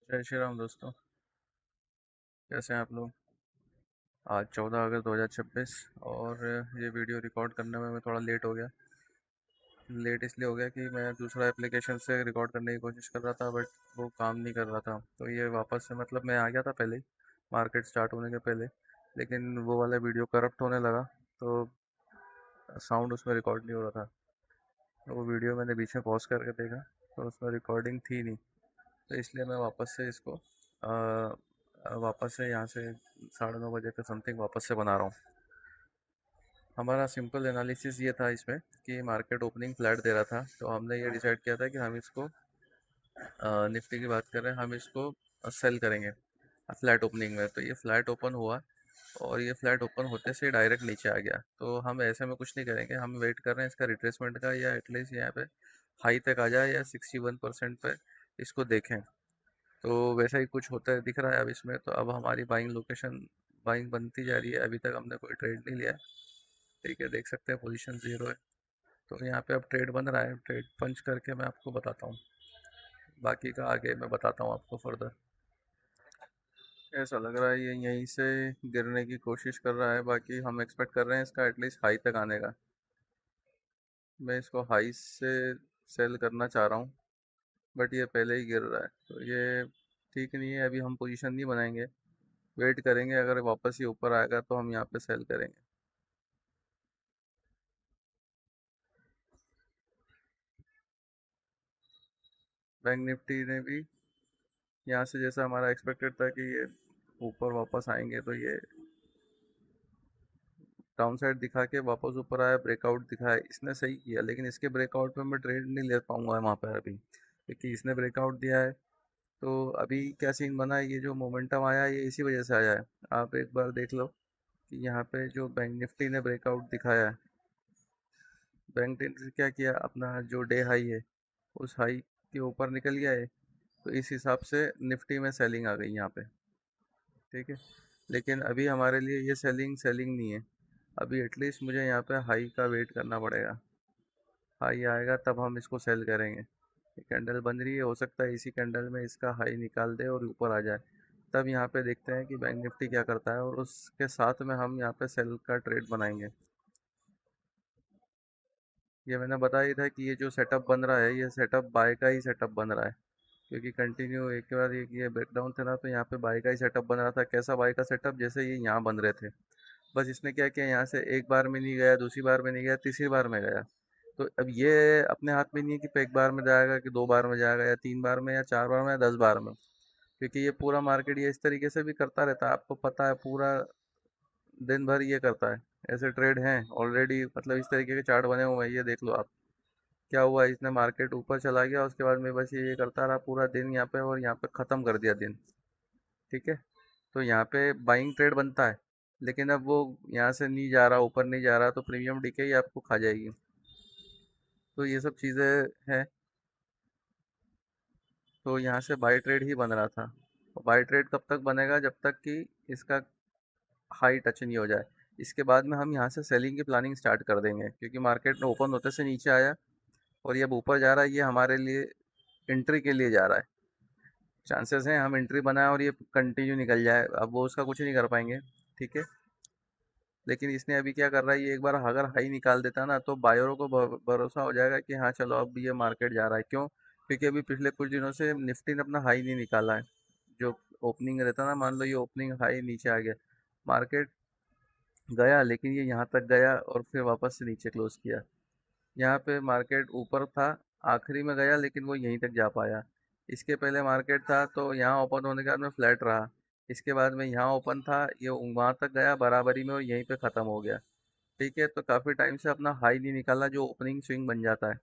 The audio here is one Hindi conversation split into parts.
जय श्री राम दोस्तों। कैसे हैं आप लोग? आज 14 अगस्त 2026 और ये वीडियो रिकॉर्ड करने में मैं थोड़ा लेट हो गया। लेट इसलिए हो गया कि मैं दूसरा एप्लीकेशन से रिकॉर्ड करने की कोशिश कर रहा था, बट वो काम नहीं कर रहा था। तो ये वापस से मतलब मैं आ गया था पहले ही, मार्केट स्टार्ट होने के पहले, लेकिन वो वाला वीडियो करप्ट होने लगा। तो साउंड उसमें रिकॉर्ड नहीं हो रहा था। तो वो वीडियो मैंने बीच में पॉज करके देखा, तो उसमें रिकॉर्डिंग थी नहीं। तो इसलिए मैं वापस से इसको वापस से यहाँ से 9:30 बजे के समथिंग वापस से बना रहा हूँ। हमारा सिंपल एनालिसिस ये था इसमें कि मार्केट ओपनिंग फ्लैट दे रहा था, तो हमने ये डिसाइड किया था कि हम इसको निफ्टी की बात कर रहे हैं, हम इसको सेल करेंगे फ्लैट ओपनिंग में। तो ये फ्लैट ओपन हुआ और ये फ्लैट ओपन होते से डायरेक्ट नीचे आ गया। तो हम ऐसे में कुछ नहीं करेंगे, हम वेट कर रहे हैं इसका रिट्रेसमेंट का, या एटलीस्ट यहाँ पे हाई तक आ जाए या 61% पे इसको देखें। तो वैसा ही कुछ होता है दिख रहा है अब इसमें। तो अब हमारी बाइंग लोकेशन, बाइंग बनती जा रही है। अभी तक हमने कोई ट्रेड नहीं लिया है, ठीक है, देख सकते हैं पोजीशन जीरो है। तो यहाँ पे अब ट्रेड बन रहा है, ट्रेड पंच करके मैं आपको बताता हूँ। बाकी का आगे मैं बताता हूँ आपको फर्दर। ऐसा लग रहा है ये यहीं से गिरने की कोशिश कर रहा है, बाकी हम एक्सपेक्ट कर रहे हैं इसका एटलीस्ट हाई तक आने का। मैं इसको हाई से सेल करना चाह रहा हूँ, बट ये पहले ही गिर रहा है, तो ये ठीक नहीं है। अभी हम पोजीशन नहीं बनाएंगे, वेट करेंगे, अगर वापस ही ऊपर आएगा तो हम यहाँ पे सेल करेंगे। बैंक निफ्टी ने भी यहाँ से, जैसा हमारा एक्सपेक्टेड था कि ये ऊपर वापस आएंगे, तो ये डाउन साइड दिखा के वापस ऊपर आया, ब्रेकआउट दिखाया, इसने सही किया। लेकिन इसके ब्रेकआउट में मैं ट्रेड नहीं ले पाऊंगा वहाँ पर अभी, क्योंकि इसने ब्रेकआउट दिया है। तो अभी क्या सीन बना है, ये जो मोमेंटम आया है ये इसी वजह से आया है। आप एक बार देख लो कि यहाँ पे जो बैंक निफ्टी ने ब्रेकआउट दिखाया है, बैंक निफ्टी क्या किया, अपना जो डे हाई है उस हाई के ऊपर निकल गया है। तो इस हिसाब से निफ्टी में सेलिंग आ गई यहाँ पे, ठीक है। लेकिन अभी हमारे लिए ये सेलिंग सेलिंग नहीं है। अभी एटलीस्ट मुझे यहाँ पे हाई का वेट करना पड़ेगा। हाई आएगा तब हम इसको सेल करेंगे। ये कैंडल बन रही है, हो सकता है इसी कैंडल में इसका हाई निकाल दे और ऊपर आ जाए। तब यहाँ पे देखते हैं कि बैंक निफ्टी क्या करता है, और उसके साथ में हम यहाँ पे सेल का ट्रेड बनाएंगे। ये मैंने बताया ही था कि ये जो सेटअप बन रहा है ये सेटअप बाय का ही सेटअप बन रहा है, क्योंकि कंटिन्यू एक बार ये ब्रेकडाउन थे ना, तो यहाँ पे बाय का ही सेटअप बन रहा था। कैसा बाय का सेटअप, जैसे ये यहाँ बन रहे थे, बस इसने क्या किया, यहाँ से एक बार में नहीं गया, दूसरी बार में नहीं गया, तीसरी बार में गया। तो अब ये अपने हाथ में नहीं है कि एक बार में जाएगा कि दो बार में जाएगा या तीन बार में या चार बार में या 10 बार में, क्योंकि ये पूरा मार्केट ये इस तरीके से भी करता रहता है, आपको पता है, पूरा दिन भर ये करता है। ऐसे ट्रेड हैं ऑलरेडी, मतलब इस तरीके के चार्ट बने हुए हैं, ये देख लो आप। क्या हुआ, इसने मार्केट ऊपर चला गया, उसके बाद में बस ये करता रहा पूरा दिन यहाँ पे, और यहाँ पे ख़त्म कर दिया दिन, ठीक है। तो यहाँ पे बाइंग ट्रेड बनता है, लेकिन अब वो यहाँ से नहीं जा रहा, ऊपर नहीं जा रहा, तो प्रीमियम डीके ही आपको खा जाएगी। तो ये सब चीज़ें हैं। तो यहाँ से बाई ट्रेड ही बन रहा था। और बाई ट्रेड कब तक बनेगा, जब तक कि इसका हाई टच नहीं हो जाए। इसके बाद में हम यहाँ से सेलिंग की प्लानिंग स्टार्ट कर देंगे, क्योंकि मार्केट में ओपन होते से नीचे आया और ये अब ऊपर जा रहा है, ये हमारे लिए एंट्री के लिए जा रहा है। चांसेस हैं हम एंट्री बनाएं और ये कंटिन्यू निकल जाए, अब वो उसका कुछ नहीं कर पाएंगे, ठीक है। लेकिन इसने अभी क्या कर रहा है, ये एक बार अगर हाई निकाल देता ना, तो बायरों को भरोसा हो जाएगा कि हाँ चलो अब ये मार्केट जा रहा है। क्यों? क्योंकि अभी पिछले कुछ दिनों से निफ्टी ने अपना हाई नहीं निकाला है। जो ओपनिंग रहता ना, मान लो ये ओपनिंग हाई नीचे आ गया, मार्केट गया, लेकिन ये यहाँ तक गया और फिर वापस से नीचे क्लोज किया। यहाँ पे मार्केट ऊपर था, आखिरी में गया, लेकिन वो यहीं तक जा पाया। इसके पहले मार्केट था तो यहाँ ओपन होने के बाद में फ्लैट रहा। इसके बाद में यहाँ ओपन था, ये वहाँ तक गया बराबरी में और यहीं पे ख़त्म हो गया, ठीक है। तो काफ़ी टाइम से अपना हाई नहीं निकाला, जो ओपनिंग स्विंग बन जाता है।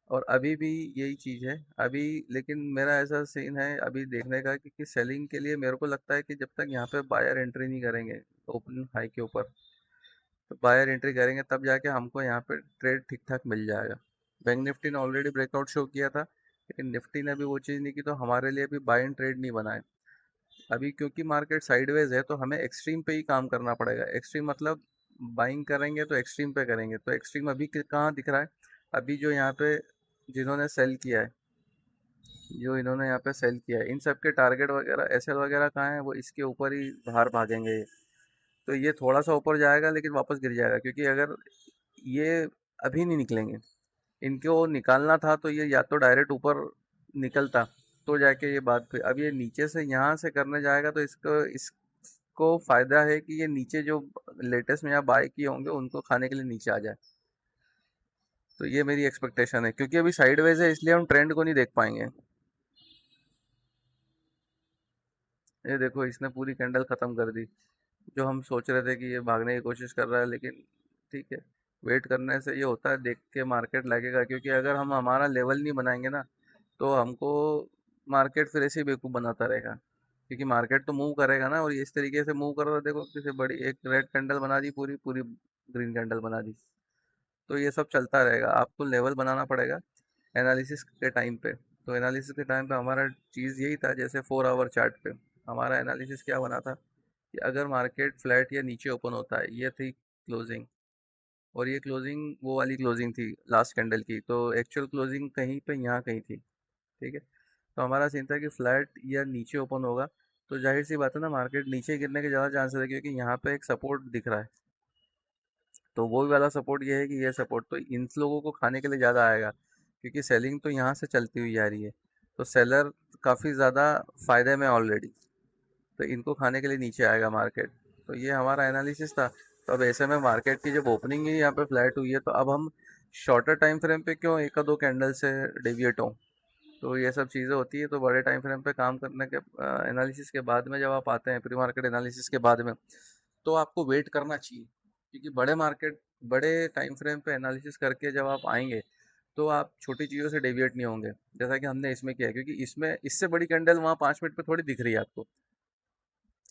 और अभी भी यही चीज़ है अभी। लेकिन मेरा ऐसा सीन है अभी देखने का कि सेलिंग के लिए मेरे को लगता है कि जब तक यहाँ पे बायर एंट्री नहीं करेंगे ओपन हाई के ऊपर, तो बायर एंट्री करेंगे तब जाके हमको यहाँ पे ट्रेड ठीक ठाक मिल जाएगा। बैंक निफ्टी ने ऑलरेडी ब्रेकआउट शो किया था, लेकिन निफ्टी ने अभी वो चीज़ नहीं की, तो हमारे लिए अभी बाय एंड ट्रेड नहीं बनाए अभी, क्योंकि मार्केट साइडवेज है। तो हमें एक्सट्रीम पे ही काम करना पड़ेगा। एक्सट्रीम मतलब बाइंग करेंगे तो एक्सट्रीम पे करेंगे। तो एक्सट्रीम अभी कहाँ दिख रहा है, अभी जो यहाँ पे जिन्होंने सेल किया है, जो इन्होंने यहाँ पे सेल किया है, इन सब के टारगेट वगैरह एसएल वगैरह कहाँ है, वो इसके ऊपर ही बाहर भागेंगे। तो ये थोड़ा सा ऊपर जाएगा लेकिन वापस गिर जाएगा, क्योंकि अगर ये अभी नहीं निकलेंगे, इनको निकालना था तो ये या तो डायरेक्ट ऊपर निकलता, तो जाके ये बात पे। अब ये नीचे से यहाँ से करने जाएगा तो इसको फायदा है कि ये नीचे जो लेटेस्ट में यहाँ बाय किए होंगे उनको खाने के लिए नीचे आ जाए। तो ये मेरी एक्सपेक्टेशन है, क्योंकि अभी साइडवेज है इसलिए हम ट्रेंड को नहीं देख पाएंगे। ये देखो इसने पूरी कैंडल खत्म कर दी। जो हम सोच रहे थे कि ये भागने की कोशिश कर रहा है, लेकिन ठीक है, वेट करने से ये होता है, देख के मार्केट लगेगा, क्योंकि अगर हम हमारा लेवल नहीं बनाएंगे ना, तो हमको मार्केट फिर ऐसे ही बेवकूफ़ बनाता रहेगा। क्योंकि मार्केट तो मूव करेगा ना, और ये इस तरीके से मूव कर रहा है, देखो किसी बड़ी एक रेड कैंडल बना दी, पूरी पूरी ग्रीन कैंडल बना दी। तो ये सब चलता रहेगा, आपको लेवल बनाना पड़ेगा एनालिसिस के टाइम पे। तो एनालिसिस के टाइम पे हमारा चीज़ यही था, जैसे 4 आवर चार्ट पे हमारा एनालिसिस क्या बना था कि अगर मार्केट फ्लैट या नीचे ओपन होता है, ये थी क्लोजिंग, और ये क्लोजिंग वो वाली क्लोजिंग थी लास्ट कैंडल की, तो एक्चुअल क्लोजिंग कहीं पे यहाँ कहीं थी। ठीक है, तो हमारा सीन था कि फ्लैट या नीचे ओपन होगा, तो जाहिर सी बात है ना, मार्केट नीचे गिरने के ज़्यादा चांसेस है, क्योंकि यहाँ पे एक सपोर्ट दिख रहा है। तो वो वाला सपोर्ट ये है कि ये सपोर्ट तो इन लोगों को खाने के लिए ज़्यादा आएगा, क्योंकि सेलिंग तो यहाँ से चलती हुई जा रही है। तो सेलर काफ़ी ज़्यादा फायदे में ऑलरेडी, तो इनको खाने के लिए नीचे आएगा मार्केट। तो ये हमारा एनालिसिस था। तो अब ऐसे में मार्केट की जब ओपनिंग ही यहाँ पे फ्लैट हुई है, तो अब हम शॉर्टर टाइम फ्रेम पे क्यों एक दो कैंडल से डेविएट हों। तो ये सब चीज़ें होती है, तो बड़े टाइम फ्रेम पे काम करने के एनालिसिस के बाद में जब आप आते हैं प्री मार्केट एनालिसिस के बाद में, तो आपको वेट करना चाहिए, क्योंकि बड़े टाइम फ्रेम पे एनालिसिस करके जब आप आएंगे, तो आप छोटी चीज़ों से डेविएट नहीं होंगे, जैसा कि हमने इसमें किया। क्योंकि इसमें इससे बड़ी कैंडल वहाँ 5 मिनट पे थोड़ी दिख रही है आपको,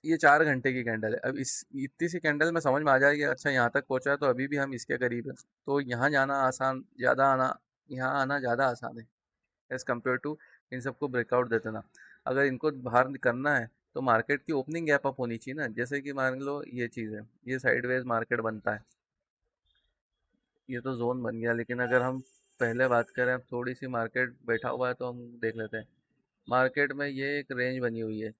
ये 4 घंटे की कैंडल है। अब इस इतनी सी कैंडल में समझ में आ जाएगी, अच्छा यहाँ तक पहुँचा है तो अभी भी हम इसके करीब हैं। तो यहाँ जाना आसान, ज़्यादा आना, यहाँ आना ज़्यादा आसान है एज़ कम्पेयर टू इन सबको ब्रेकआउट दे देना। अगर इनको बाहर करना है, तो मार्केट की ओपनिंग गैप अप होनी चाहिए ना, जैसे कि मान लो ये चीज़ है, ये साइडवेज मार्केट बनता है, ये तो जोन बन गया। लेकिन अगर हम पहले बात करें, अब थोड़ी सी मार्केट बैठा हुआ है तो हम देख लेते हैं। मार्केट में ये एक रेंज बनी हुई है,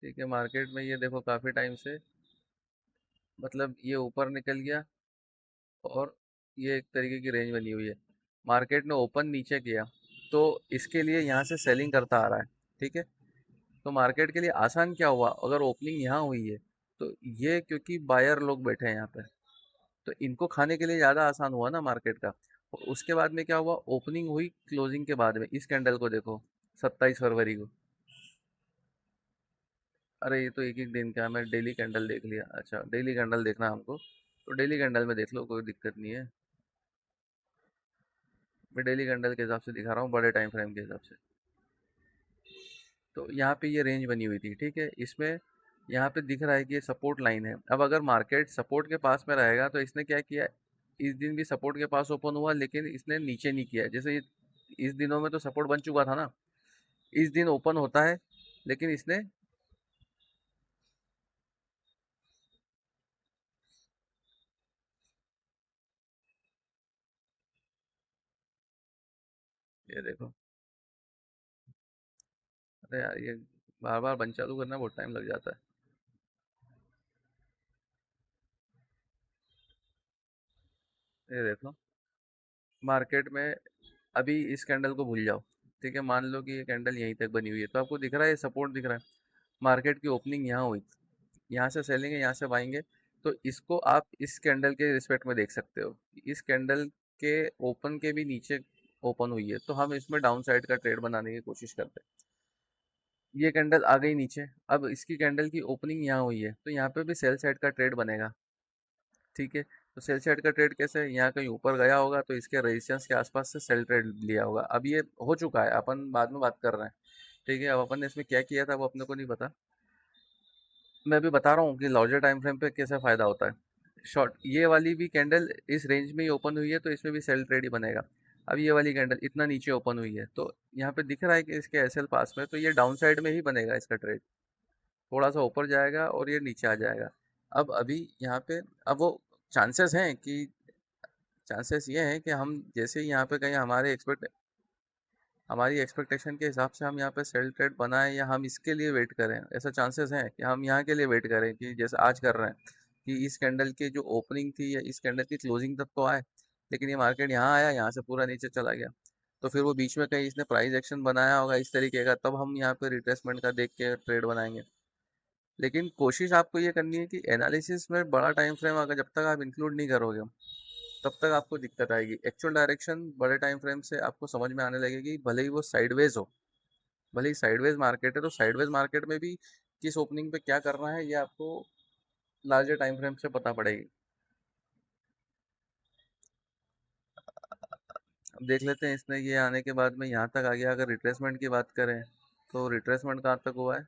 ठीक है, मार्केट में ये देखो काफ़ी टाइम से, मतलब ये ऊपर निकल गया, और ये एक तरीके की रेंज बनी हुई है। मार्केट ने ओपन नीचे किया, तो इसके लिए यहाँ से सेलिंग करता आ रहा है। ठीक है, तो मार्केट के लिए आसान क्या हुआ, अगर ओपनिंग यहाँ हुई है, तो ये क्योंकि बायर लोग बैठे हैं यहाँ पे, तो इनको खाने के लिए ज़्यादा आसान हुआ ना मार्केट का। और उसके बाद में क्या हुआ, ओपनिंग हुई क्लोजिंग के बाद में, इस कैंडल को देखो 27 फरवरी को। अरे ये तो एक एक दिन का है, मैं डेली कैंडल देख लिया। अच्छा, डेली कैंडल देखना है हमको, तो डेली कैंडल में देख लो, कोई दिक्कत नहीं है। मैं डेली कैंडल के हिसाब से दिखा रहा हूँ, बड़े टाइम फ्रेम के हिसाब से। तो यहाँ पे ये रेंज बनी हुई थी, ठीक है, इसमें यहाँ पे दिख रहा है कि ये सपोर्ट लाइन है। अब अगर मार्केट सपोर्ट के पास में रहेगा, तो इसने क्या किया, इस दिन भी सपोर्ट के पास ओपन हुआ, लेकिन इसने नीचे नहीं किया। जैसे इस दिनों में तो सपोर्ट बन चुका था ना, इस दिन ओपन होता है, लेकिन इसने, ये देखो, अरे यार ये बार बार बंद चालू करना बहुत टाइम लग जाता है। ये देखो, मार्केट में अभी इस कैंडल को भूल जाओ, ठीक है, मान लो कि ये कैंडल यहीं तक बनी हुई है, तो आपको दिख रहा है ये सपोर्ट दिख रहा है। मार्केट की ओपनिंग यहाँ हुई, यहाँ से सेलिंग है, यहाँ से बाइंग है। तो इसको आप इस कैंडल के रिस्पेक्ट में देख सकते हो, इस कैंडल के ओपन के भी नीचे ओपन हुई है, तो हम इसमें डाउन साइड का ट्रेड बनाने की कोशिश करते हैं। ये कैंडल आ गई नीचे, अब इसकी कैंडल की ओपनिंग यहाँ हुई है, तो यहाँ पे भी सेल साइड का ट्रेड बनेगा। ठीक है, तो सेल साइड का ट्रेड कैसे है, यहाँ कहीं ऊपर गया होगा, तो इसके रेजिस्टेंस के आसपास से सेल ट्रेड लिया होगा। अब ये हो चुका है, अपन बाद में बात कर रहे हैं। ठीक है, अब अपन ने इसमें क्या किया था वो अपने को नहीं पता, मैं अभी बता रहा हूँ कि लार्जर टाइम फ्रेम पे कैसे फायदा होता है। शॉर्ट ये वाली भी कैंडल इस रेंज में ही ओपन हुई है, तो इसमें भी सेल ट्रेड ही बनेगा। अब ये वाली कैंडल इतना नीचे ओपन हुई है, तो यहाँ पे दिख रहा है कि इसके एसएल पास में, तो ये डाउन साइड में ही बनेगा इसका ट्रेड, थोड़ा सा ऊपर जाएगा और ये नीचे आ जाएगा। अब अभी यहाँ पे, अब वो चांसेस हैं कि, चांसेस ये हैं कि हम जैसे ही यहाँ पे कहीं हमारे एक्सपेक्ट, हमारी एक्सपेक्टेशन के हिसाब से हम यहाँ पे सेल ट्रेड बनाएं या हम इसके लिए वेट करें, ऐसा चांसेस है कि हम यहाँ के लिए वेट करें कि जैसे आज कर रहे हैं कि इस कैंडल की जो ओपनिंग थी या इस कैंडल की क्लोजिंग तक तो आए, लेकिन ये मार्केट यहाँ आया, यहाँ से पूरा नीचे चला गया, तो फिर वो बीच में कहीं इसने प्राइस एक्शन बनाया होगा इस तरीके का, तब हम यहाँ पे रिट्रेसमेंट का देख के ट्रेड बनाएंगे। लेकिन कोशिश आपको ये करनी है कि एनालिसिस में बड़ा टाइम फ्रेम अगर जब तक आप इंक्लूड नहीं करोगे तब तक आपको दिक्कत आएगी। एक्चुअल डायरेक्शन बड़े टाइम फ्रेम से आपको समझ में आने लगेगी, भले ही वो साइडवेज हो, भले ही साइडवेज मार्केट है तो साइडवेज मार्केट में भी किस ओपनिंग पे क्या करना है ये आपको लार्जर टाइम फ्रेम से पता पड़ेगी। अब देख लेते हैं इसने ये आने के बाद में यहाँ तक आ गया, अगर रिट्रेसमेंट की बात करें तो रिट्रेसमेंट कहाँ तक हुआ है,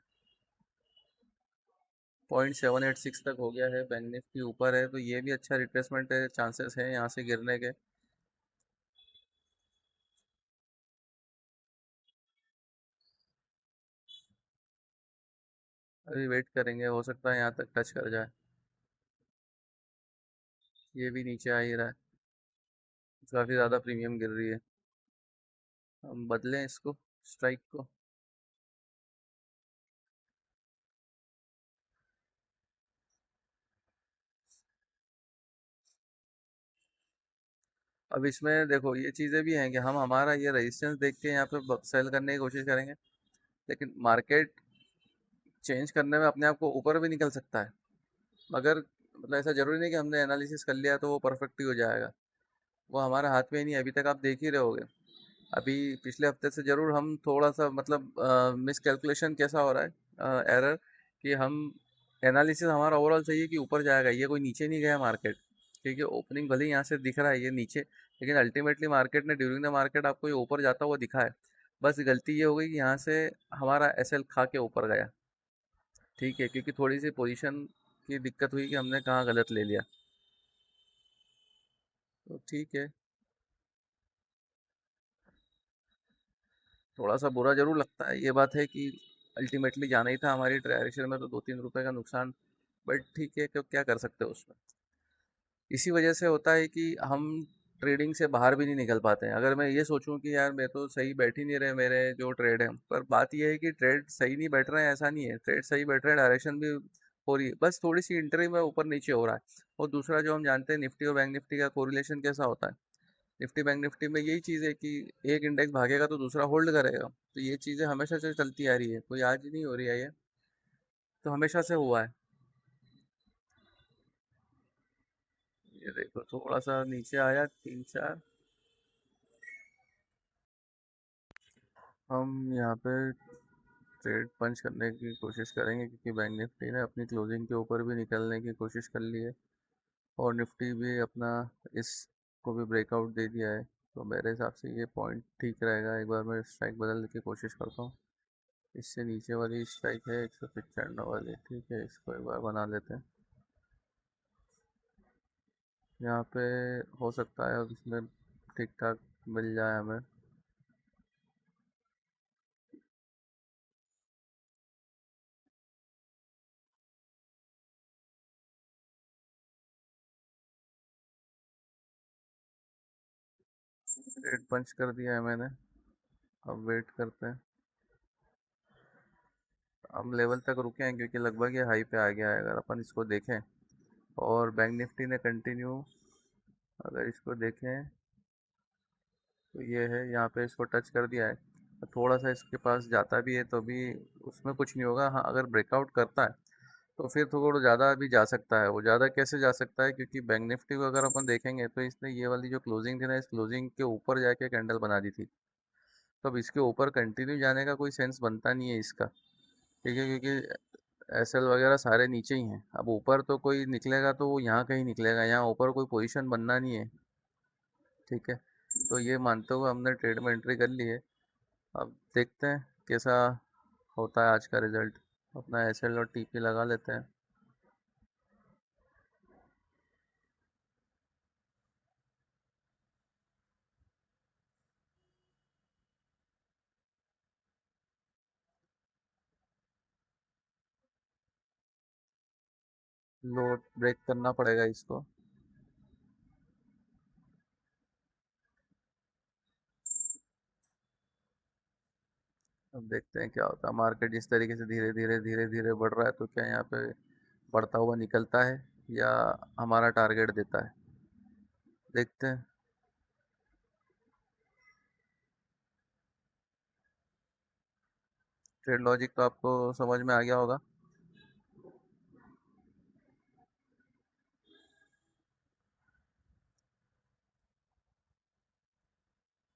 0.786 तक हो गया है, बैंक निफ्टी ऊपर है, तो ये भी अच्छा रिट्रेसमेंट है, चांसेस है यहाँ से गिरने के। अभी वेट करेंगे, हो सकता है यहाँ तक टच कर जाए। ये भी नीचे आ ही रहा है, काफ़ी ज़्यादा प्रीमियम गिर रही है। हम बदलें इसको, स्ट्राइक को। अब इसमें देखो ये चीज़ें भी हैं कि हम हमारा ये रेजिस्टेंस देख के यहाँ पे सेल करने की कोशिश करेंगे, लेकिन मार्केट चेंज करने में अपने आप को ऊपर भी निकल सकता है। मगर मतलब ऐसा ज़रूरी नहीं कि हमने एनालिसिस कर लिया तो वो परफेक्ट ही हो जाएगा, वो हमारे हाथ में ही नहीं है। अभी तक आप देख ही रहे होगे, अभी पिछले हफ्ते से ज़रूर हम थोड़ा सा मतलब मिस कैलकुलेशन कैसा हो रहा है, एरर, कि हम एनालिसिस हमारा ओवरऑल सही है कि ऊपर जाएगा, ये कोई नीचे नहीं गया मार्केट, क्योंकि ओपनिंग भले ही यहाँ से दिख रहा है ये नीचे, लेकिन अल्टीमेटली मार्केट ने ड्यूरिंग द मार्केट आपको ये ऊपर जाता हुआ दिखा है। बस गलती ये हो गई कि यहाँ से हमारा एसएल खा के ऊपर गया, ठीक है, क्योंकि थोड़ी सी पोजीशन की दिक्कत हुई कि हमने कहाँ गलत ले लिया। तो ठीक है, थोड़ा सा बुरा जरूर लगता है, ये बात है कि अल्टीमेटली जाना ही था हमारी डायरेक्शन में, तो 2-3 रुपए का नुकसान, बट ठीक है, क्यों क्या कर सकते हो उसमें। इसी वजह से होता है कि हम ट्रेडिंग से बाहर भी नहीं निकल पाते हैं। अगर मैं ये सोचूं कि यार मैं तो सही बैठ ही नहीं रहे मेरे जो ट्रेड है, पर बात ये है कि ट्रेड सही नहीं बैठ रहे हैं ऐसा नहीं है, ट्रेड सही बैठ रहे हैं, डायरेक्शन भी हो रही है, बस थोड़ी सी इंटरी में ऊपर नीचे हो रहा है। और दूसरा जो हम जानते हैं निफ्टी और बैंक निफ्टी का कोरिलेशन कैसा होता है, निफ्टी बैंक निफ्टी में यही चीज़ है कि एक इंडेक्स भागेगा तो दूसरा होल्ड करेगा, तो ये चीज़ें हमेशा से चलती आ रही है, कोई आज ही नहीं हो रही है ये, तो हमेशा से हुआ है। ये देखो थोड़ा सा नीचे आया 3-4, हम यहाँ पे ट्रेड पंच करने की कोशिश करेंगे क्योंकि बैंक निफ्टी ने अपनी क्लोजिंग के ऊपर भी निकलने की कोशिश कर ली है और निफ्टी भी अपना इसको भी ब्रेकआउट दे दिया है, तो मेरे हिसाब से ये पॉइंट ठीक रहेगा। एक बार मैं स्ट्राइक बदलने की कोशिश करता हूँ, इससे नीचे वाली स्ट्राइक है 195 वाली, ठीक है, इसको एक बार बना लेते हैं। यहाँ पे हो सकता है अब इसमें ठीक ठाक मिल जाए हमें। रेट पंच कर दिया है मैंने, अब वेट करते हैं। हम लेवल तक रुके हैं क्योंकि लगभग ये हाई पे आ गया है, अगर अपन इसको देखें और बैंक निफ्टी ने कंटिन्यू अगर इसको देखें तो ये है यहाँ पे इसको टच कर दिया है, थोड़ा सा इसके पास जाता भी है तो भी उसमें कुछ नहीं होगा। हाँ अगर ब्रेकआउट करता है तो फिर थोड़ा ज़्यादा भी जा सकता है। वो ज़्यादा कैसे जा सकता है, क्योंकि बैंक निफ्टी को अगर अपन देखेंगे तो इसने ये वाली जो क्लोजिंग थी ना, इस क्लोजिंग के ऊपर जाके कैंडल बना दी थी, तो अब इसके ऊपर कंटिन्यू जाने का कोई सेंस बनता नहीं है इसका, ठीक है, क्योंकि एसएल वगैरह सारे नीचे ही हैं। अब ऊपर तो कोई निकलेगा तो वो यहाँ कहीं निकलेगा, यहाँ ऊपर कोई पोजीशन बनना नहीं है, ठीक है। तो ये मानते हुए हमने ट्रेड में एंट्री कर ली है। अब देखते हैं कैसा होता है आज का रिजल्ट, अपना एसएल और टीपी लगा लेते हैं। लो ब्रेक करना पड़ेगा इसको। अब देखते हैं क्या होता है। मार्केट जिस तरीके से धीरे धीरे बढ़ रहा है, तो क्या यहाँ पे बढ़ता हुआ निकलता है या हमारा टारगेट देता है, देखते हैं। ट्रेड लॉजिक तो आपको समझ में आ गया होगा।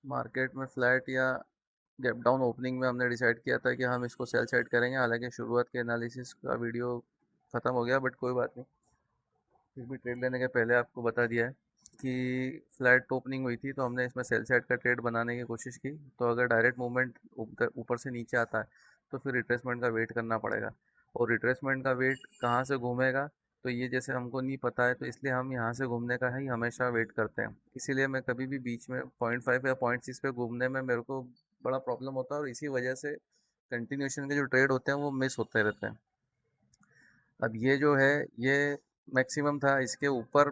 मार्केट में फ्लैट या गैप डाउन ओपनिंग में हमने डिसाइड किया था कि हम इसको सेल साइड करेंगे। हालांकि शुरुआत के एनालिसिस का वीडियो ख़त्म हो गया, बट कोई बात नहीं, फिर भी ट्रेड लेने के पहले आपको बता दिया है कि फ्लैट ओपनिंग हुई थी तो हमने इसमें सेल साइड का ट्रेड बनाने की कोशिश की। तो अगर डायरेक्ट मूवमेंट ऊपर से नीचे आता है तो फिर रिट्रेसमेंट का वेट करना पड़ेगा। और रिट्रेसमेंट का वेट कहाँ से घूमेगा, तो ये जैसे हमको नहीं पता है, तो इसलिए हम यहाँ से घूमने का ही हमेशा वेट करते हैं। इसीलिए मैं कभी भी बीच में 0.5 या 0.6 पे घूमने में मेरे को बड़ा प्रॉब्लम होता है, और इसी वजह से कंटिन्यूशन के जो ट्रेड होते हैं वो मिस होते रहते हैं। अब ये जो है, ये मैक्सिमम था। इसके ऊपर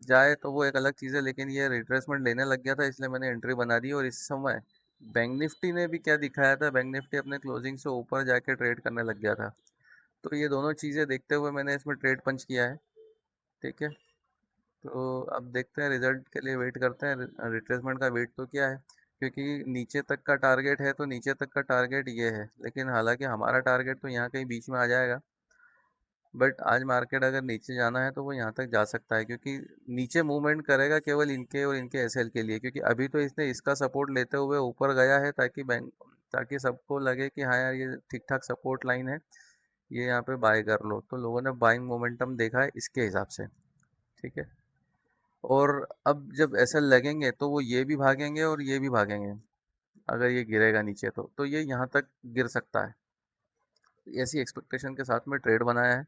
जाए तो वो एक अलग चीज़ है, लेकिन ये रिट्रेसमेंट लेने लग गया था, इसलिए मैंने एंट्री बना दी। और इस समय बैंक निफ्टी ने भी क्या दिखाया था, बैंक निफ्टी अपने क्लोजिंग से ऊपर जाके ट्रेड करने लग गया था। तो ये दोनों चीज़ें देखते हुए मैंने इसमें ट्रेड पंच किया है। ठीक है, तो अब देखते हैं, रिजल्ट के लिए वेट करते हैं। रिट्रेसमेंट का वेट तो क्या है, क्योंकि नीचे तक का टारगेट है, तो नीचे तक का टारगेट ये है, लेकिन हालांकि हमारा टारगेट तो यहाँ कहीं बीच में आ जाएगा। बट आज मार्केट अगर नीचे जाना है तो वो यहाँ तक जा सकता है, क्योंकि नीचे मूवमेंट करेगा केवल इनके और इनके एसएल के लिए, क्योंकि अभी तो इसने इसका सपोर्ट लेते हुए ऊपर गया है, ताकि सबको लगे कि हाँ यार, ये ठीक ठाक सपोर्ट लाइन है, ये यहाँ पे बाय कर लो। तो लोगों ने बाइंग मोमेंटम देखा है इसके हिसाब से। ठीक है, और अब जब एसएल लगेंगे तो वो ये भी भागेंगे और ये भी भागेंगे। अगर ये गिरेगा नीचे तो ये यहाँ तक गिर सकता है। ऐसी एक्सपेक्टेशन के साथ में ट्रेड बनाया है।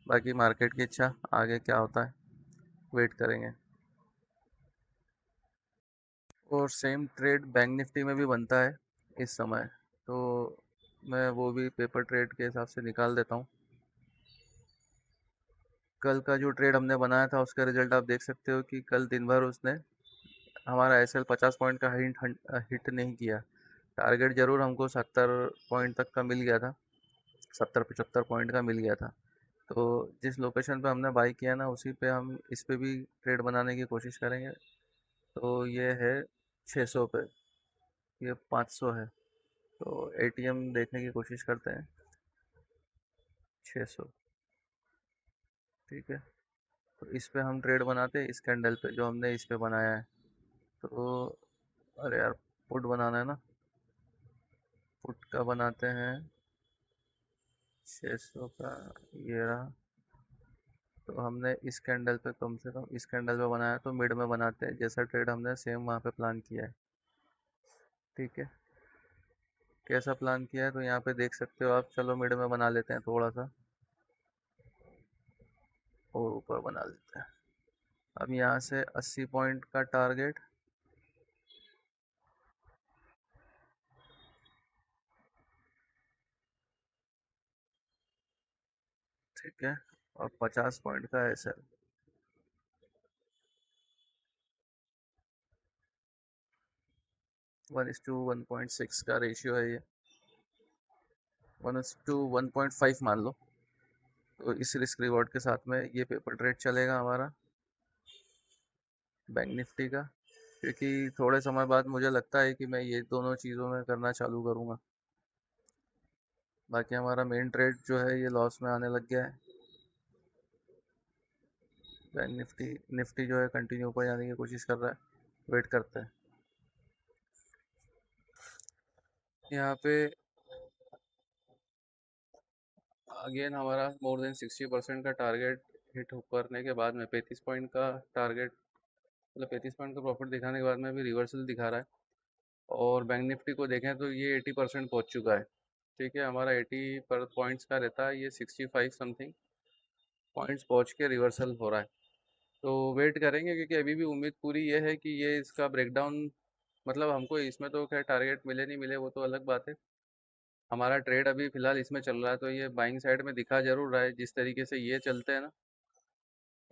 बाकी मार्केट की इच्छा, आगे क्या होता है वेट करेंगे। और सेम ट्रेड बैंक निफ्टी में भी बनता है इस समय, तो मैं वो भी पेपर ट्रेड के हिसाब से निकाल देता हूँ। कल का जो ट्रेड हमने बनाया था उसका रिजल्ट आप देख सकते हो कि कल दिन भर उसने हमारा एसएल 50 पॉइंट का हिट नहीं किया। टारगेट जरूर हमको 70 पॉइंट तक का मिल गया था, 70-75 पॉइंट का मिल गया था। तो जिस लोकेशन पे हमने बाई किया ना, उसी पे हम इस पे भी ट्रेड बनाने की कोशिश करेंगे। तो ये है 600 पे, ये 500 है। तो एटीएम देखने की कोशिश करते हैं। 600, ठीक है। तो इस पे हम ट्रेड बनाते हैं, इस कैंडल पे जो हमने इस पे बनाया है। तो अरे यार, पुट बनाना है ना, पुट का बनाते हैं 600 का। ये रहा। तो हमने इस कैंडल पे, कम से कम इस कैंडल पे बनाया, तो मिड में बनाते हैं जैसा ट्रेड हमने सेम वहाँ पे प्लान किया है। ठीक है, कैसा प्लान किया है तो यहाँ पे देख सकते हो आप। चलो मिड में बना लेते हैं थोड़ा सा, और ऊपर बना लेते हैं। अब यहाँ से 80 पॉइंट का टारगेट। ठीक है, और 50 पॉइंट का एस एल। 1:1.6 का रेशियो है ये, 1:1.5 मान लो। तो इस रिस्क रिवॉर्ड के साथ में ये पेपर ट्रेड चलेगा हमारा बैंक निफ्टी का। क्योंकि थोड़े समय बाद मुझे लगता है कि मैं ये दोनों चीज़ों में करना चालू करूँगा। बाकी हमारा मेन ट्रेड जो है ये लॉस में आने लग गया है। बैंक निफ्टी निफ्टी जो है कंटिन्यू ऊपर जाने की कोशिश कर रहा है, वेट करते हैं। यहाँ पे अगेन हमारा मोर देन 60% का टारगेट हिट करने के बाद में 35 पॉइंट का टारगेट, मतलब 35 पॉइंट का प्रॉफिट दिखाने के बाद में भी रिवर्सल दिखा रहा है। और बैंक निफ्टी को देखें तो ये 80% पहुँच चुका है। ठीक है, हमारा 80 पर पॉइंट्स का रहता है, ये 65 समथिंग पॉइंट्स पहुँच के रिवर्सल हो रहा है। तो वेट करेंगे, क्योंकि अभी भी उम्मीद पूरी ये है कि ये इसका ब्रेकडाउन, मतलब हमको इसमें तो खैर टारगेट मिले नहीं मिले वो तो अलग बात है। हमारा ट्रेड अभी फिलहाल इसमें चल रहा है, तो ये बाइंग साइड में दिखा जरूर रहा है। जिस तरीके से ये चलते हैं ना,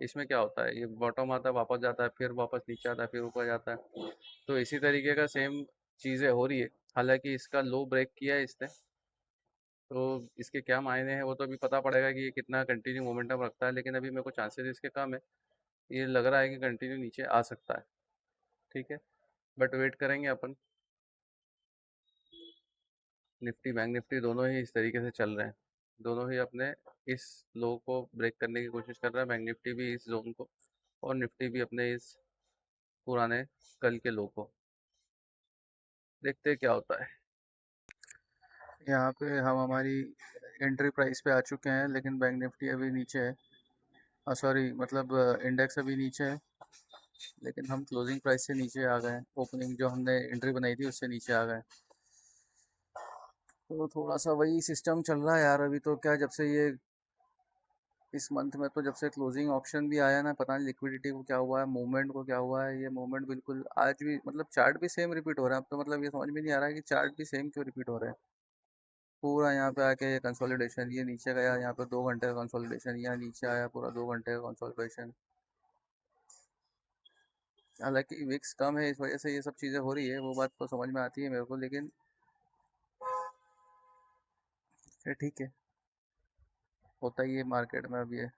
इसमें क्या होता है, ये बॉटम आता है, वापस जाता है, फिर वापस नीचे आता है, फिर ऊपर जाता है। तो इसी तरीके का सेम चीज़ें हो रही है। हालांकि इसका लो ब्रेक किया है इसने, तो इसके क्या मायने हैं वो तो अभी पता पड़ेगा कि ये कितना कंटिन्यू मोमेंटम रखता है, लेकिन अभी मेरे को चांसेस इसके कम है। ये लग रहा है कि कंटिन्यू नीचे आ सकता है। ठीक है, बट वेट करेंगे अपन। निफ्टी बैंक निफ्टी दोनों ही इस तरीके से चल रहे हैं, दोनों ही अपने इस लो को ब्रेक करने की कोशिश कर रहा है। बैंक निफ्टी भी इस जोन को, और निफ्टी भी अपने इस पुराने कल के लो को। देखते हैं क्या होता है। यहाँ पे हम हमारी एंट्री प्राइस पे आ चुके हैं, लेकिन बैंक निफ्टी अभी नीचे है। सॉरी, मतलब इंडेक्स अभी नीचे है, लेकिन हम क्लोजिंग प्राइस से नीचे आ गए हैं। ओपनिंग जो हमने एंट्री बनाई थी उससे नीचे आ गए। तो थोड़ा सा वही सिस्टम चल रहा है यार। अभी तो क्या, जब से ये इस मंथ में तो जब से क्लोजिंग ऑप्शन भी आया ना, पता नहीं लिक्विडिटी को क्या हुआ है, मूवमेंट को क्या हुआ है। ये मूवमेंट बिल्कुल आज भी, मतलब चार्ट भी सेम रिपीट हो रहा है। अब तो मतलब ये समझ में नहीं आ रहा है कि चार्ट भी सेम क्यों रिपीट हो रहे हैं। पूरा यहाँ पे आके ये कंसोलिडेशन, ये नीचे गया, यहाँ पे 2 घंटे का कंसोलिडेशन, यहाँ नीचे आया, पूरा 2 घंटे का कंसोलिडेशन। हालांकि विक्स कम है, इस वजह से ये सब चीज़ें हो रही है, वो बात तो समझ में आती है मेरे को, लेकिन फिर ठीक है, होता ही है मार्केट में अब ये।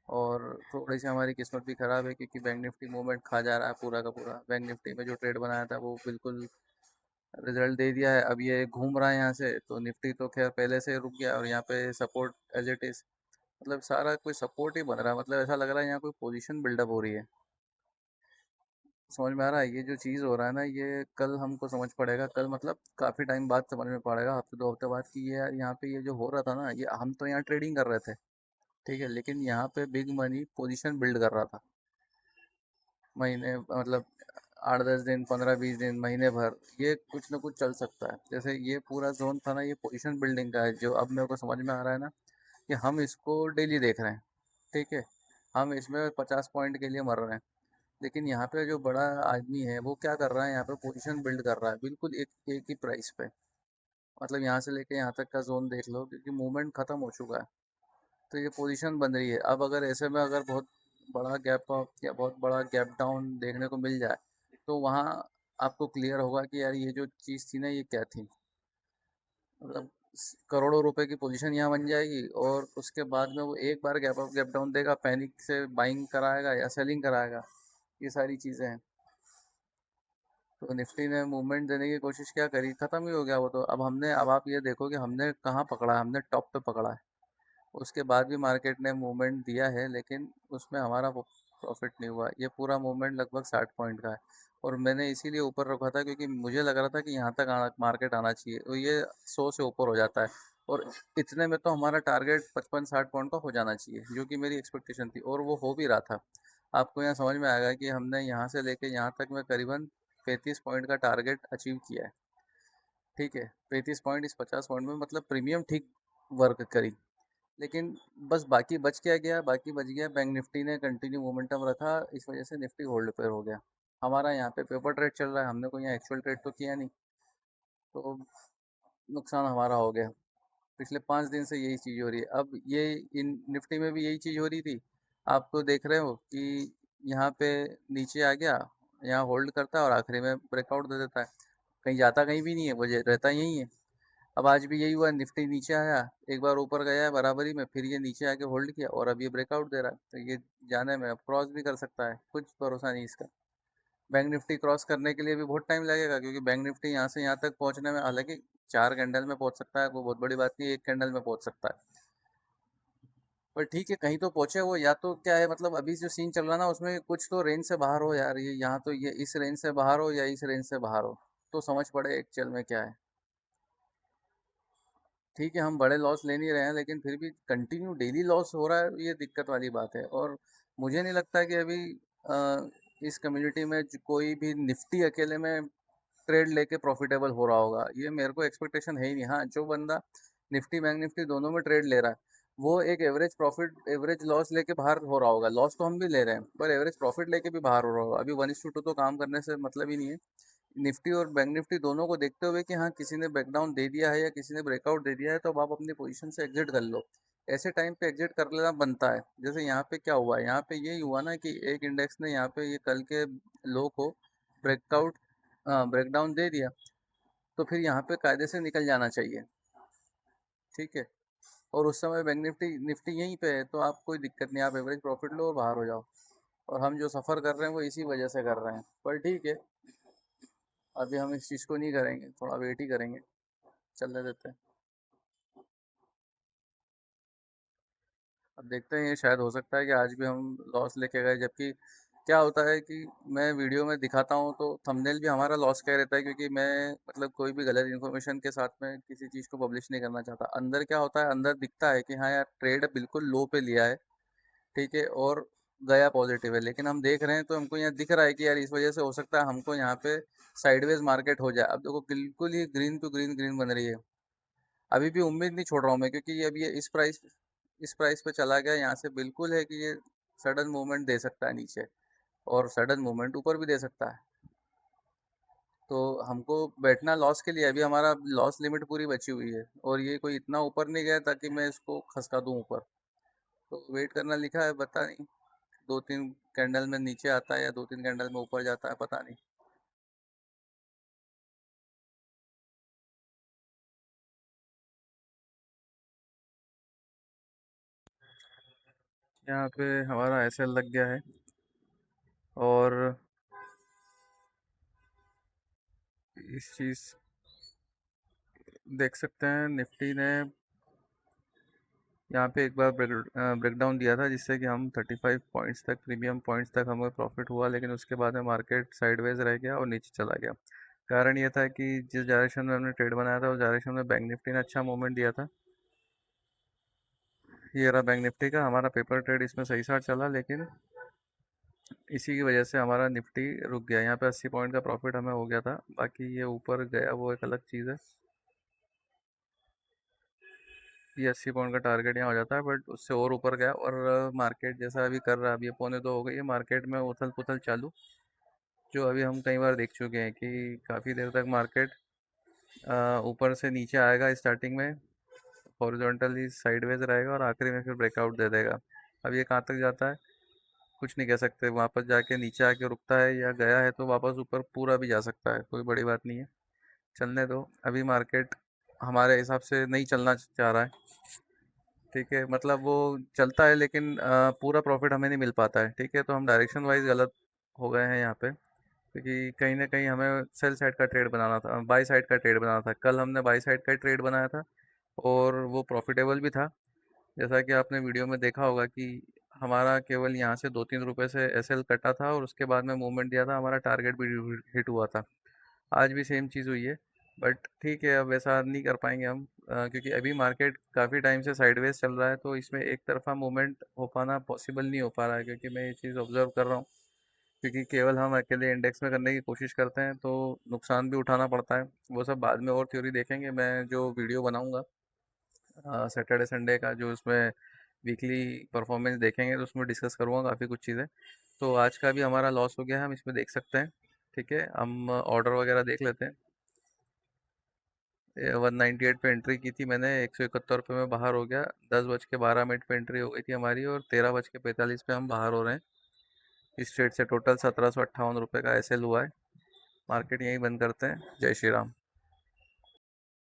और थोड़ी सी हमारी किस्मत भी ख़राब है, क्योंकि बैंक निफ्टी मूवमेंट खा जा रहा है पूरा का पूरा। बैंक निफ्टी में जो ट्रेड बनाया था वो बिल्कुल रिजल्ट दे दिया है। अब ये घूम रहा है यहाँ से, तो निफ्टी तो खैर पहले से रुक गया, और यहाँ पे सपोर्ट एज इट इज़, मतलब सारा कोई सपोर्ट ही बन रहा है। मतलब ऐसा लग रहा है यहाँ कोई पोजीशन बिल्डअप हो रही है। समझ में आ रहा है, ये जो चीज़ हो रहा है ना, ये कल हमको समझ पड़ेगा। कल मतलब काफ़ी टाइम बाद समझ में पड़ेगा, हफ्ते 2 हफ्ते बाद, कि ये यार यहाँ पे ये जो हो रहा था ना, ये हम तो यहाँ ट्रेडिंग कर रहे थे, ठीक है, लेकिन यहाँ पे बिग मनी पोजीशन बिल्ड कर रहा था। महीने मतलब 8-10 दिन, 15-20 दिन, महीने भर, ये कुछ ना कुछ चल सकता है। जैसे ये पूरा जोन था ना, ये पोजीशन बिल्डिंग का है, जो अब मेरे को समझ में आ रहा है ना, कि हम इसको डेली देख रहे हैं। ठीक है, हम इसमें 50 पॉइंट के लिए मर रहे हैं, लेकिन यहाँ पे जो बड़ा आदमी है वो क्या कर रहा है, यहाँ पे पोजीशन बिल्ड कर रहा है, बिल्कुल एक एक ही प्राइस पे। मतलब यहाँ से लेके यहाँ तक का जोन देख लो, क्योंकि मूवमेंट खत्म हो चुका है, तो ये पोजीशन बन रही है। अब अगर ऐसे में अगर बहुत बड़ा गैप अप या बहुत बड़ा गैप डाउन देखने को मिल जाए, तो वहाँ आपको क्लियर होगा कि यार ये जो चीज़ थी ना, ये क्या थी। मतलब करोड़ों रुपए की पोजीशन यहाँ बन जाएगी, और उसके बाद में वो एक बार गैप अप गैप डाउन देगा, पैनिक से बाइंग कराएगा या सेलिंग कराएगा। ये सारी चीज़ें हैं। तो निफ्टी ने मूवमेंट देने की कोशिश क्या करी, खत्म ही हो गया वो तो। अब हमने, अब आप ये देखो कि हमने कहाँ पकड़ा है, हमने टॉप पे पकड़ा है। उसके बाद भी मार्केट ने मूवमेंट दिया है, लेकिन उसमें हमारा प्रॉफिट नहीं हुआ। ये पूरा मूवमेंट लगभग 60 पॉइंट का है, और मैंने इसीलिए ऊपर रखा था क्योंकि मुझे लग रहा था कि यहाँ तक मार्केट आना चाहिए, तो ये 100 से ऊपर हो जाता है। और इतने में तो हमारा टारगेट 55-60 पॉइंट का हो जाना चाहिए, जो कि मेरी एक्सपेक्टेशन थी, और वो हो भी रहा था। आपको यहाँ समझ में आएगा कि हमने यहाँ से लेके यहाँ तक में करीबन 35 पॉइंट का टारगेट अचीव किया है। ठीक है, 35 पॉइंट इस 50 पॉइंट में, मतलब प्रीमियम ठीक वर्क करी। लेकिन बस बाकी बच क्या गया, बाकी बच गया, बैंक निफ्टी ने कंटिन्यू मोमेंटम रखा, इस वजह से निफ्टी होल्ड पर हो गया। हमारा यहाँ पे पेपर ट्रेड चल रहा है, हमने कोई यहाँ एक्चुअल ट्रेड तो किया नहीं, तो नुकसान हमारा हो गया। पिछले 5 दिन से यही चीज़ हो रही है। अब ये इन निफ्टी में भी यही चीज़ हो रही थी। आप तो देख रहे हो कि यहाँ पे नीचे आ गया, यहाँ होल्ड करता है और आखिरी में ब्रेकआउट दे देता है, कहीं जाता कहीं भी नहीं है, वो रहता यहीं है। अब आज भी यही हुआ, निफ्टी नीचे आया, एक बार ऊपर गया है बराबरी में, फिर ये नीचे आके होल्ड किया, और अब ये ब्रेकआउट दे रहा है। तो ये जाने में अब क्रॉस भी कर सकता है, कुछ भरोसा नहीं इसका। बैंक निफ्टी क्रॉस करने के लिए भी बहुत टाइम लगेगा, क्योंकि बैंक निफ्टी यहाँ से यहाँ तक पहुँचने में, हालांकि 4 कैंडल में पहुँच सकता है, कोई बहुत बड़ी बात नहीं, 1 कैंडल में पहुँच सकता है। पर ठीक है, कहीं तो पहुँचे वो। या तो क्या है, मतलब अभी जो सीन चल रहा है ना, उसमें कुछ तो रेंज से बाहर हो यार। ये यहाँ तो ये इस रेंज से बाहर हो या इस रेंज से बाहर हो, तो समझ पड़े एक्चुअल में क्या है। ठीक है, हम बड़े लॉस ले नहीं रहे हैं, लेकिन फिर भी कंटिन्यू डेली लॉस हो रहा है, ये दिक्कत वाली बात है। और मुझे नहीं लगता कि अभी इस कम्युनिटी में कोई भी निफ्टी अकेले में ट्रेड लेके प्रॉफिटेबल हो रहा होगा, ये मेरे को एक्सपेक्टेशन है ही नहीं। हाँ, जो बंदा निफ्टी बैंक निफ्टी दोनों में ट्रेड ले रहा है, वो एक एवरेज प्रॉफिट एवरेज लॉस लेके बाहर हो रहा होगा। लॉस तो हम भी ले रहे हैं, पर एवरेज प्रॉफिट लेके भी बाहर हो रहा होगा। अभी 1:2 तो काम करने से मतलब ही नहीं है। निफ्टी और बैंक निफ्टी दोनों को देखते हुए कि हाँ, किसी ने ब्रेकडाउन दे दिया है या किसी ने ब्रेकआउट दे दिया है, तो अब आप अपनी पोजीशन से एग्जिट कर लो। ऐसे टाइम पे एग्जिट कर लेना बनता है। जैसे यहाँ पे क्या हुआ है, यहाँ पे यही हुआ ना कि एक इंडेक्स ने यहाँ पे ये कल के लो को ब्रेकआउट ब्रेकडाउन दे दिया, तो फिर यहाँ पे कायदे से निकल जाना चाहिए। ठीक है। और उस समय बैंक निफ्टी निफ्टी यहीं पे है, तो आप कोई दिक्कत नहीं, आप एवरेज प्रॉफिट लो और बाहर हो जाओ। और हम जो सफ़र कर रहे हैं वो इसी वजह से कर रहे हैं, पर ठीक है, अभी हम इस चीज़ को नहीं करेंगे, थोड़ा वेट ही करेंगे, चलने देते हैं। अब देखते हैं, ये शायद हो सकता है कि आज भी हम लॉस लेके गए, जबकि क्या होता है कि मैं वीडियो में दिखाता हूँ तो थंबनेल भी हमारा लॉस का ही रहता है, क्योंकि मैं मतलब कोई भी गलत इन्फॉर्मेशन के साथ में किसी चीज़ को पब्लिश नहीं करना चाहता। अंदर क्या होता है, अंदर दिखता है कि हाँ यार, ट्रेड बिल्कुल लो पे लिया है, ठीक है, और गया पॉजिटिव है, लेकिन हम देख रहे हैं तो हमको यहाँ दिख रहा है कि यार इस वजह से हो सकता है हमको यहाँ पे साइडवेज मार्केट हो जाए। अब देखो, बिल्कुल ही ग्रीन टू ग्रीन ग्रीन बन रही है। अभी भी उम्मीद नहीं छोड़ रहा हूँ मैं, क्योंकि ये अभी ये इस प्राइस पे चला गया, यहाँ से बिल्कुल है कि ये सडन मूवमेंट दे सकता है नीचे, और सडन मूवमेंट ऊपर भी दे सकता है। तो हमको बैठना लॉस के लिए, अभी हमारा लॉस लिमिट पूरी बची हुई है, और ये कोई इतना ऊपर नहीं गया ताकि मैं इसको खसका दूं ऊपर। तो वेट करना लिखा है, पता नहीं 2-3 कैंडल में नीचे आता है या 2-3 कैंडल में ऊपर जाता है, पता नहीं। यहाँ पे हमारा एसएल लग गया है, और इस चीज़ देख सकते हैं, निफ्टी ने यहाँ पे एक बार ब्रेक डाउन दिया था, जिससे कि हम 35 पॉइंट्स तक, प्रीमियम पॉइंट्स तक हमें प्रॉफिट हुआ, लेकिन उसके बाद में मार्केट साइडवेज रह गया और नीचे चला गया। कारण ये था कि जिस डायरेक्शन में हमने ट्रेड बनाया था, उस डायरेक्शन में बैंक निफ्टी ने अच्छा मूवमेंट दिया था। ये रहा बैंक निफ्टी का, हमारा पेपर ट्रेड इसमें सही साथ चला, लेकिन इसी की वजह से हमारा निफ्टी रुक गया। यहाँ पे 80 पॉइंट का प्रॉफिट हमें हो गया था, बाकी ये ऊपर गया वो एक अलग चीज़ है। ये 80 पॉइंट का टारगेट यहाँ हो जाता है, बट उससे और ऊपर गया, और मार्केट जैसा अभी कर रहा है, अभी ये 1:45 हो गई है, मार्केट में उथल पुथल चालू, जो अभी हम कई बार देख चुके हैं कि काफ़ी देर तक मार्केट ऊपर से नीचे आएगा, स्टार्टिंग में हॉरिजॉन्टली साइडवेज रहेगा, और आखिरी में फिर ब्रेकआउट दे देगा। अब ये कहाँ तक जाता है कुछ नहीं कह सकते, वापस जाके नीचे आके रुकता है या गया है तो वापस ऊपर पूरा भी जा सकता है, कोई बड़ी बात नहीं है, चलने दो। अभी मार्केट हमारे हिसाब से नहीं चलना चाह रहा है, ठीक है, मतलब वो चलता है, लेकिन पूरा प्रॉफिट हमें नहीं मिल पाता है, ठीक है, तो हम डायरेक्शन वाइज गलत हो गए हैं यहाँ पे, क्योंकि कहीं ना कहीं हमें सेल साइड का ट्रेड बनाना था, बाई साइड का ट्रेड बनाना था। कल हमने बाई साइड का ट्रेड बनाया था, और वो प्रॉफिटेबल भी था। जैसा कि आपने वीडियो में देखा होगा कि हमारा केवल यहाँ से 2-3 रुपए से एसएल कटा था, और उसके बाद में मूवमेंट दिया था, हमारा टारगेट भी हिट हुआ था। आज भी सेम चीज़ हुई है, बट ठीक है, अब ऐसा नहीं कर पाएंगे हम, क्योंकि अभी मार्केट काफ़ी टाइम से साइडवेज चल रहा है, तो इसमें एक तरफा मूवमेंट हो पाना पॉसिबल नहीं हो पा रहा है, क्योंकि मैं ये चीज़ ऑब्जर्व कर रहा हूँ। क्योंकि केवल हम अकेले इंडेक्स में करने की कोशिश करते हैं तो नुकसान भी उठाना पड़ता है। वो सब बाद में और थ्योरी देखेंगे, मैं जो वीडियो बनाऊंगा सैटरडे संडे का, जो उसमें वीकली परफॉर्मेंस देखेंगे, तो उसमें डिस्कस करूँगा काफ़ी कुछ चीज़ें। तो आज का भी हमारा लॉस हो गया है, हम इसमें देख सकते हैं। ठीक है, हम ऑर्डर वगैरह देख लेते हैं। 198 पे एंट्री की थी मैंने, 171 रुपये में बाहर हो गया। 10:12 पे एंट्री हो गई थी हमारी, और 13:45 पे हम बाहर हो रहे हैं। इस ट्रेड से टोटल 1758 रुपये का एसएल हुआ है। मार्केट यहीं बंद करते हैं। जय श्री राम।